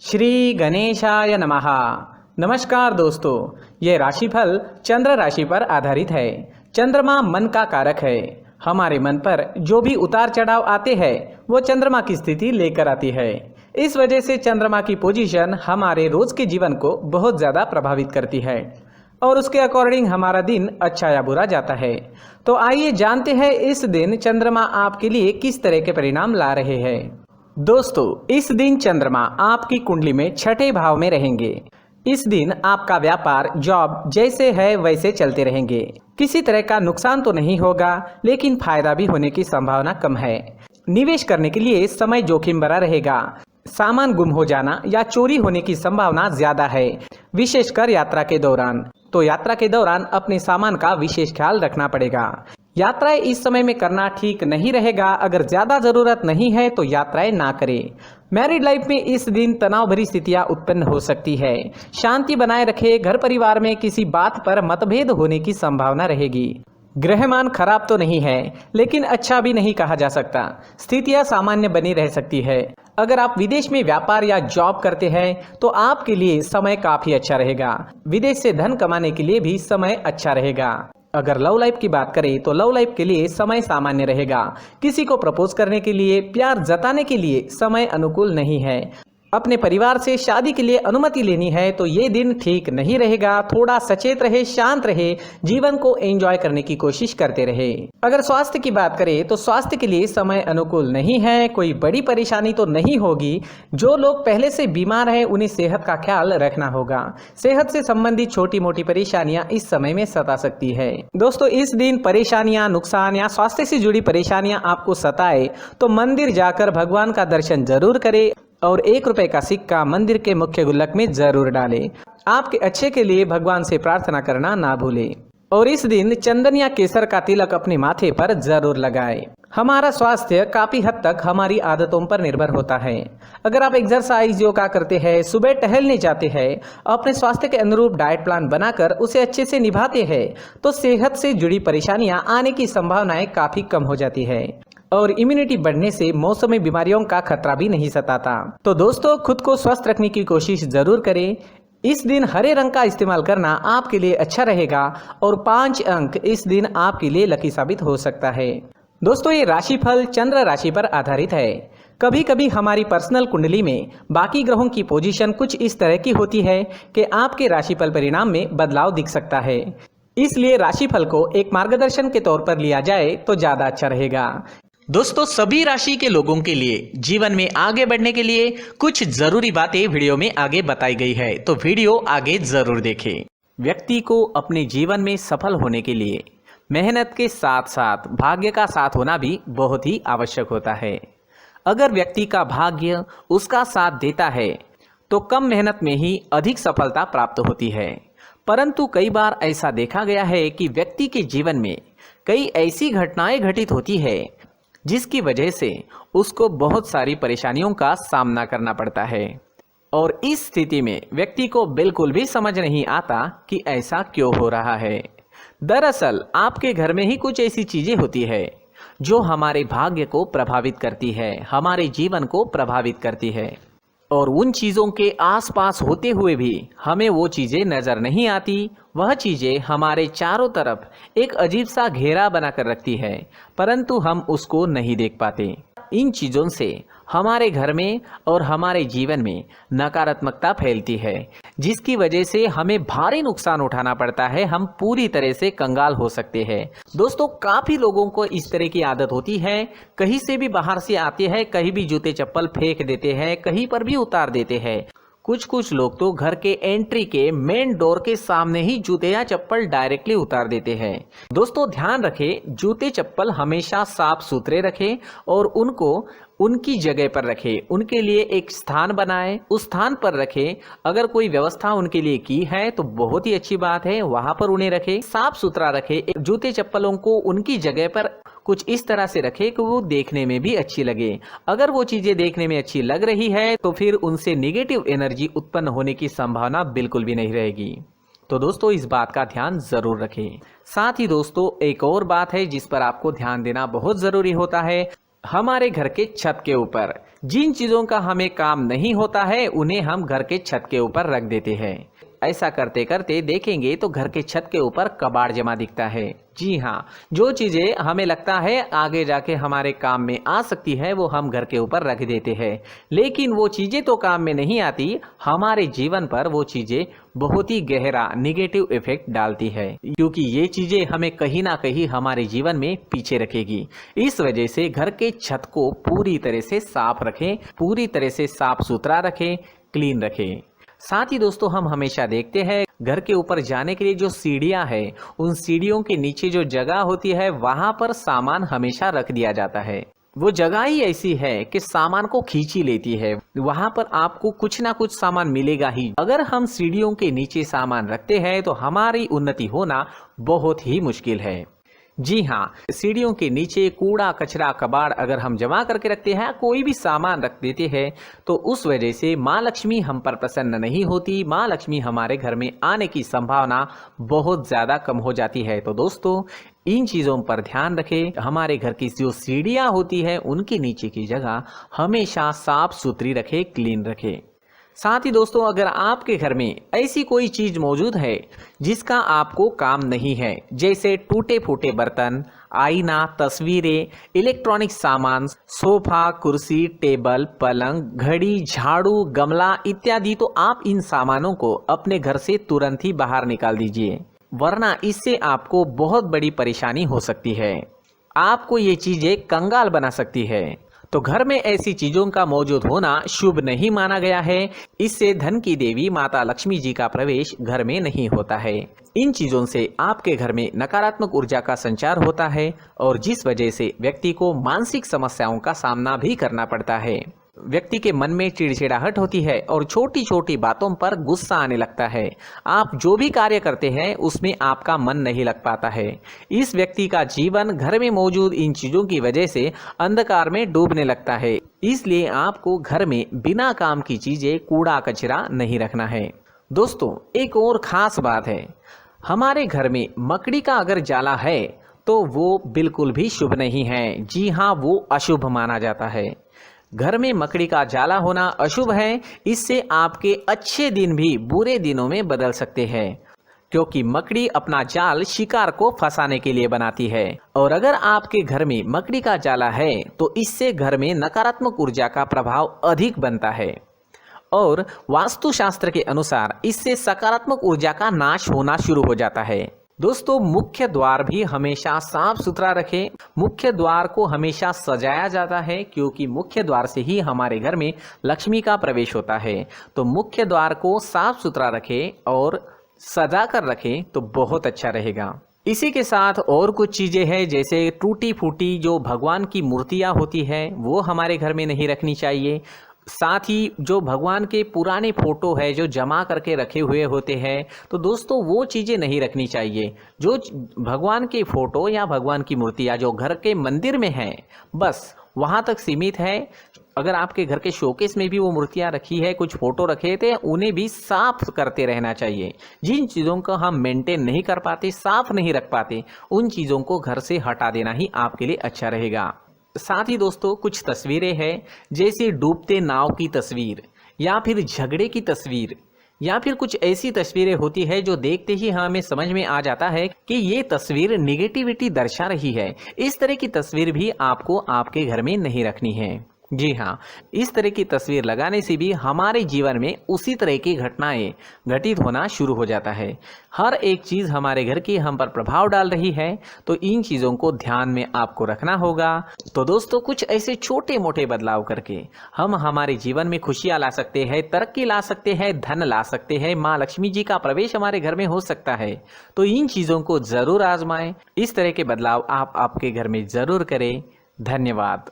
श्री गणेशाय नमः। नमस्कार दोस्तों, ये राशिफल चंद्र राशि पर आधारित है। चंद्रमा मन का कारक है। हमारे मन पर जो भी उतार चढ़ाव आते हैं वो चंद्रमा की स्थिति लेकर आती है। इस वजह से चंद्रमा की पोजीशन हमारे रोज के जीवन को बहुत ज़्यादा प्रभावित करती है और उसके अकॉर्डिंग हमारा दिन अच्छा या बुरा जाता है। तो आइए जानते हैं इस दिन चंद्रमा आपके लिए किस तरह के परिणाम ला रहे हैं। दोस्तों, इस दिन चंद्रमा आपकी कुंडली में छठे भाव में रहेंगे। इस दिन आपका व्यापार, जॉब जैसे है वैसे चलते रहेंगे। किसी तरह का नुकसान तो नहीं होगा, लेकिन फायदा भी होने की संभावना कम है। निवेश करने के लिए समय जोखिम भरा रहेगा। सामान गुम हो जाना या चोरी होने की संभावना ज्यादा है, विशेषकर यात्रा के दौरान। तो यात्रा के दौरान अपने सामान का विशेष ख्याल रखना पड़ेगा। यात्राएं इस समय में करना ठीक नहीं रहेगा। अगर ज्यादा जरूरत नहीं है तो यात्राएं ना करें। मैरिड लाइफ में इस दिन तनाव भरी स्थितियां उत्पन्न हो सकती है। शांति बनाए रखें। घर परिवार में किसी बात पर मतभेद होने की संभावना रहेगी। ग्रहमान खराब तो नहीं है, लेकिन अच्छा भी नहीं कहा जा सकता। स्थितियां सामान्य बनी रह सकती है। अगर आप विदेश में व्यापार या जॉब करते हैं तो आपके लिए समय काफी अच्छा रहेगा। विदेश से धन कमाने के लिए भी समय अच्छा रहेगा। अगर लव लाइफ की बात करें तो लव लाइफ के लिए समय सामान्य रहेगा। किसी को प्रपोज करने के लिए, प्यार जताने के लिए समय अनुकूल नहीं है। अपने परिवार से शादी के लिए अनुमति लेनी है तो ये दिन ठीक नहीं रहेगा। थोड़ा सचेत रहे, शांत रहे, जीवन को एंजॉय करने की कोशिश करते रहे। अगर स्वास्थ्य की बात करें तो स्वास्थ्य के लिए समय अनुकूल नहीं है। कोई बड़ी परेशानी तो नहीं होगी। जो लोग पहले से बीमार हैं उन्हें सेहत का ख्याल रखना होगा। सेहत से संबंधित छोटी मोटी परेशानियां इस समय में सता सकती है। दोस्तों, इस दिन परेशानियां, नुकसान या स्वास्थ्य से जुड़ी परेशानियां आपको सताए तो मंदिर जाकर भगवान का दर्शन जरूर करें और 1 रुपए का सिक्का मंदिर के मुख्य गुल्लक में जरूर डालें। आपके अच्छे के लिए भगवान से प्रार्थना करना ना भूलें। और इस दिन चंदन या केसर का तिलक अपने माथे पर जरूर लगाएं। हमारा स्वास्थ्य काफी हद तक हमारी आदतों पर निर्भर होता है। अगर आप एक्सरसाइज, योगा करते हैं, सुबह टहलने जाते हैं, अपने स्वास्थ्य के अनुरूप डाइट प्लान बनाकर उसे अच्छे से निभाते हैं तो सेहत से जुड़ी परेशानियां आने की संभावनाएं काफी कम हो जाती है और इम्यूनिटी बढ़ने से मौसमी बीमारियों का खतरा भी नहीं सताता। तो दोस्तों, खुद को स्वस्थ रखने की कोशिश जरूर करें। इस दिन हरे रंग का इस्तेमाल करना आपके लिए अच्छा रहेगा और 5 अंक इस दिन आपके लिए लकी साबित हो सकता है। दोस्तों, ये राशिफल चंद्र राशि पर आधारित है। कभी कभी हमारी पर्सनल कुंडली में बाकी ग्रहों की पोजीशन कुछ इस तरह की होती है कि आपके राशिफल परिणाम में बदलाव दिख सकता है। इसलिए राशिफल को एक मार्गदर्शन के तौर पर लिया जाए तो ज्यादा अच्छा रहेगा। दोस्तों, सभी राशि के लोगों के लिए जीवन में आगे बढ़ने के लिए कुछ जरूरी बातें वीडियो में आगे बताई गई है, तो वीडियो आगे जरूर देखें। व्यक्ति को अपने जीवन में सफल होने के लिए मेहनत के साथ साथ भाग्य का साथ होना भी बहुत ही आवश्यक होता है। अगर व्यक्ति का भाग्य उसका साथ देता है तो कम मेहनत में ही अधिक सफलता प्राप्त होती है। परंतु कई बार ऐसा देखा गया है कि व्यक्ति के जीवन में कई ऐसी घटनाएं घटित होती है जिसकी वजह से उसको बहुत सारी परेशानियों का सामना करना पड़ता है और इस स्थिति में व्यक्ति को बिल्कुल भी समझ नहीं आता कि ऐसा क्यों हो रहा है। दरअसल आपके घर में ही कुछ ऐसी चीजें होती है जो हमारे भाग्य को प्रभावित करती है, हमारे जीवन को प्रभावित करती है और उन चीज़ों के आसपास होते हुए भी हमें वो चीज़ें नज़र नहीं आती। वह चीज़ें हमारे चारों तरफ एक अजीब सा घेरा बनाकर रखती है, परंतु हम उसको नहीं देख पाते। इन चीज़ों से हमारे घर में और हमारे जीवन में नकारात्मकता फैलती है, जिसकी वजह से हमें भारी नुकसान उठाना पड़ता है। हम पूरी तरह से कंगाल हो सकते हैं। दोस्तों, काफ़ी लोगों को इस तरह की आदत होती है। कहीं से भी बाहर से आते हैं, कहीं भी जूते चप्पल फेंक देते हैं, कहीं पर भी उतार देते हैं। कुछ लोग तो घर के एंट्री के मेन डोर के सामने ही जूते या चप्पल डायरेक्टली उतार देते हैं। दोस्तों, ध्यान रखें, जूते चप्पल हमेशा साफ सुथरे रखें और उनको उनकी जगह पर रखें। उनके लिए एक स्थान बनाएं, उस स्थान पर रखें। अगर कोई व्यवस्था उनके लिए की है तो बहुत ही अच्छी बात है, वहां पर उन्हें रखें, साफ सुथरा रखें। जूते चप्पलों को उनकी जगह पर कुछ इस तरह से रखें कि वो देखने में भी अच्छी लगे। अगर वो चीजें देखने में अच्छी लग रही है तो फिर उनसे निगेटिव एनर्जी उत्पन्न होने की संभावना बिल्कुल भी नहीं रहेगी। तो दोस्तों, इस बात का ध्यान जरूर रखें। साथ ही दोस्तों, एक और बात है जिस पर आपको ध्यान देना बहुत जरूरी होता है। हमारे घर के छत के ऊपर जिन चीज़ों का हमें काम नहीं होता है उन्हें हम घर के छत के ऊपर रख देते हैं। ऐसा करते करते देखेंगे तो घर के छत के ऊपर कबाड़ जमा दिखता है। जी हाँ, जो चीज़ें हमें लगता है आगे जाके हमारे काम में आ सकती है वो हम घर के ऊपर रख देते हैं, लेकिन वो चीज़ें तो काम में नहीं आती, हमारे जीवन पर वो चीज़ें बहुत ही गहरा निगेटिव इफेक्ट डालती है, क्योंकि ये चीज़ें हमें कहीं ना कहीं हमारे जीवन में पीछे रखेगी। इस वजह से घर के छत को पूरी तरह से साफ रखें, पूरी तरह से साफ सुथरा रखें, क्लीन रखें। साथ ही दोस्तों हम हमेशा देखते हैं घर के ऊपर जाने के लिए जो सीढ़ियां हैं, उन सीढ़ियों के नीचे जो जगह होती है वहां पर सामान हमेशा रख दिया जाता है। वो जगह ही ऐसी है कि सामान को खींच ही लेती है, वहां पर आपको कुछ ना कुछ सामान मिलेगा ही। अगर हम सीढ़ियों के नीचे सामान रखते हैं तो हमारी उन्नति होना बहुत ही मुश्किल है। जी हाँ, सीढ़ियों के नीचे कूड़ा कचरा कबाड़ अगर हम जमा करके रखते हैं, कोई भी सामान रख देते हैं, तो उस वजह से माँ लक्ष्मी हम पर प्रसन्न नहीं होती, माँ लक्ष्मी हमारे घर में आने की संभावना बहुत ज़्यादा कम हो जाती है। तो दोस्तों इन चीज़ों पर ध्यान रखें। हमारे घर की जो सीढ़ियाँ होती है उनके नीचे की जगह हमेशा साफ सुथरी रखें, क्लीन रखें। साथ ही दोस्तों अगर आपके घर में ऐसी कोई चीज़ मौजूद है जिसका आपको काम नहीं है, जैसे टूटे फूटे बर्तन, आईना, तस्वीरें, इलेक्ट्रॉनिक सामान, सोफा, कुर्सी, टेबल, पलंग, घड़ी, झाड़ू, गमला इत्यादि, तो आप इन सामानों को अपने घर से तुरंत ही बाहर निकाल दीजिए, वरना इससे आपको बहुत बड़ी परेशानी हो सकती है। आपको ये चीज़ें कंगाल बना सकती है। तो घर में ऐसी चीजों का मौजूद होना शुभ नहीं माना गया है। इससे धन की देवी माता लक्ष्मी जी का प्रवेश घर में नहीं होता है। इन चीजों से आपके घर में नकारात्मक ऊर्जा का संचार होता है और जिस वजह से व्यक्ति को मानसिक समस्याओं का सामना भी करना पड़ता है। व्यक्ति के मन में चिड़चिड़ाहट होती है और छोटी छोटी बातों पर गुस्सा आने लगता है। आप जो भी कार्य करते हैं उसमें आपका मन नहीं लग पाता है। इस व्यक्ति का जीवन घर में मौजूद इन चीज़ों की वजह से अंधकार में डूबने लगता है। इसलिए आपको घर में बिना काम की चीज़ें, कूड़ा कचरा नहीं रखना है। दोस्तों एक और ख़ास बात है, हमारे घर में मकड़ी का अगर जाला है तो वो बिल्कुल भी शुभ नहीं है। जी हाँ, वो अशुभ माना जाता है। घर में मकड़ी का जाला होना अशुभ है। इससे आपके अच्छे दिन भी बुरे दिनों में बदल सकते हैं, क्योंकि मकड़ी अपना जाल शिकार को फंसाने के लिए बनाती है। और अगर आपके घर में मकड़ी का जाला है तो इससे घर में नकारात्मक ऊर्जा का प्रभाव अधिक बनता है और वास्तुशास्त्र के अनुसार इससे सकारात्मक ऊर्जा का नाश होना शुरू हो जाता है। दोस्तों मुख्य द्वार भी हमेशा साफ सुथरा रखें। मुख्य द्वार को हमेशा सजाया जाता है, क्योंकि मुख्य द्वार से ही हमारे घर में लक्ष्मी का प्रवेश होता है। तो मुख्य द्वार को साफ सुथरा रखें और सजा कर रखें तो बहुत अच्छा रहेगा। इसी के साथ और कुछ चीज़ें हैं, जैसे टूटी फूटी जो भगवान की मूर्तियाँ होती है वो हमारे घर में नहीं रखनी चाहिए। साथ ही जो भगवान के पुराने फोटो है जो जमा करके रखे हुए होते हैं, तो दोस्तों वो चीज़ें नहीं रखनी चाहिए। जो भगवान के फोटो या भगवान की मूर्तियाँ जो घर के मंदिर में हैं बस वहाँ तक सीमित है। अगर आपके घर के शोकेस में भी वो मूर्तियाँ रखी है, कुछ फोटो रखे थे, उन्हें भी साफ करते रहना चाहिए। जिन चीज़ों को हम मेंटेन नहीं कर पाते, साफ नहीं रख पाते, उन चीज़ों को घर से हटा देना ही आपके लिए अच्छा रहेगा। साथ ही दोस्तों कुछ तस्वीरें हैं, जैसे डूबते नाव की तस्वीर या फिर झगड़े की तस्वीर या फिर कुछ ऐसी तस्वीरें होती है जो देखते ही हमें समझ में आ जाता है कि ये तस्वीर निगेटिविटी दर्शा रही है। इस तरह की तस्वीर भी आपको आपके घर में नहीं रखनी है। जी हाँ, इस तरह की तस्वीर लगाने से भी हमारे जीवन में उसी तरह की घटनाएं घटित होना शुरू हो जाता है। हर एक चीज़ हमारे घर की हम पर प्रभाव डाल रही है, तो इन चीज़ों को ध्यान में आपको रखना होगा। तो दोस्तों कुछ ऐसे छोटे मोटे बदलाव करके हम हमारे जीवन में खुशियाँ ला सकते हैं, तरक्की ला सकते हैं, धन ला सकते हैं, माँ लक्ष्मी जी का प्रवेश हमारे घर में हो सकता है। तो इन चीज़ों को ज़रूर आजमाएं। इस तरह के बदलाव आप आपके घर में ज़रूर करें। धन्यवाद।